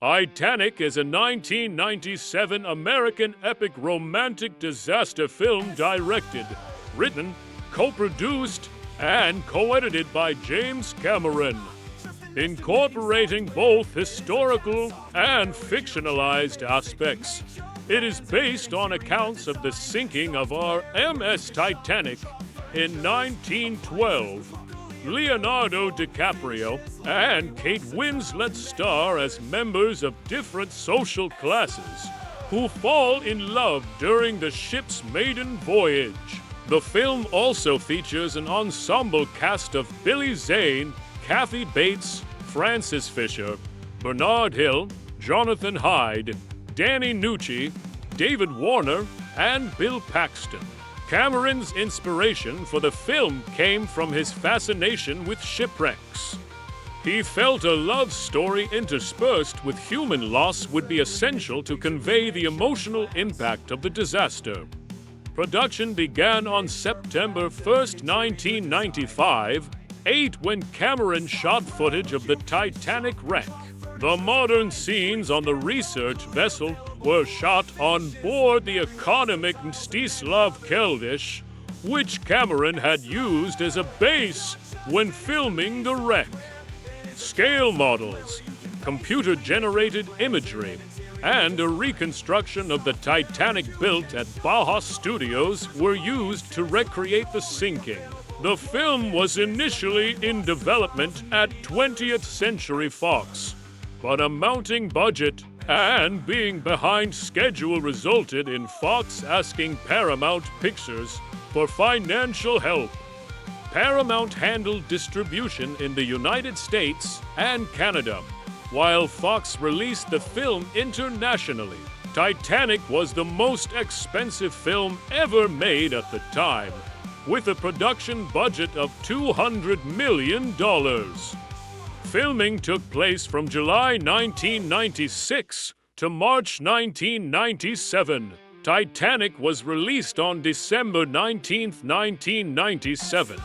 Titanic is a 1997 American epic romantic disaster film directed, written, co-produced, and co-edited by James Cameron, incorporating both historical and fictionalized aspects. It is based on accounts of the sinking of RMS Titanic in 1912. Leonardo DiCaprio and Kate Winslet star as members of different social classes who fall in love during the ship's maiden voyage. The film also features an ensemble cast of Billy Zane, Kathy Bates, Frances Fisher, Bernard Hill, Jonathan Hyde, Danny Nucci, David Warner, and Bill Paxton. Cameron's inspiration for the film came from his fascination with shipwrecks. He felt a love story interspersed with human loss would be essential to convey the emotional impact of the disaster. Production began on September 1, 1995, when Cameron shot footage of the Titanic wreck. The modern scenes on the research vessel were shot on board the economic Mstislav Keldysh, which Cameron had used as a base when filming the wreck. Scale models, computer-generated imagery, and a reconstruction of the Titanic built at Baja Studios were used to recreate the sinking. The film was initially in development at 20th Century Fox, but a mounting budget and being behind schedule resulted in Fox asking Paramount Pictures for financial help. Paramount handled distribution in the United States and Canada, while Fox released the film internationally. Titanic was the most expensive film ever made at the time, with a production budget of $200 million. Filming took place from July 1996 to March 1997. Titanic was released on December 19, 1997.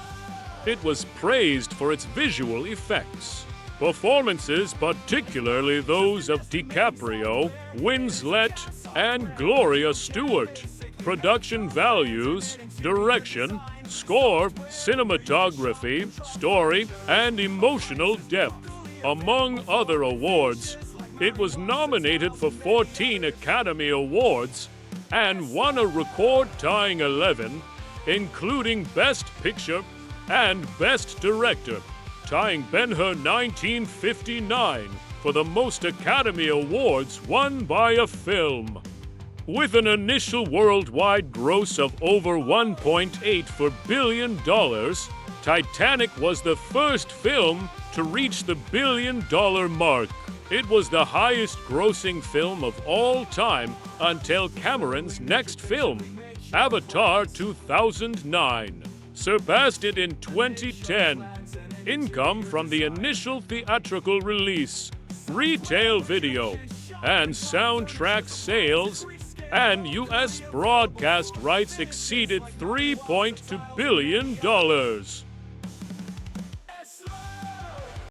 It was praised for its visual effects. Performances, particularly those of DiCaprio, Winslet, and Gloria Stewart. Production values, direction, score, cinematography, story, and emotional depth. Among other awards, it was nominated for 14 Academy Awards and won a record-tying 11, including Best Picture and Best Director, tying Ben-Hur 1959 for the most Academy Awards won by a film. With an initial worldwide gross of over $1.8 billion, Titanic was the first film to reach the billion-dollar mark. It was the highest-grossing film of all time until Cameron's next film, Avatar 2009, surpassed it in 2010. Income from the initial theatrical release, retail video, and soundtrack sales and U.S. broadcast rights exceeded $3.2 billion.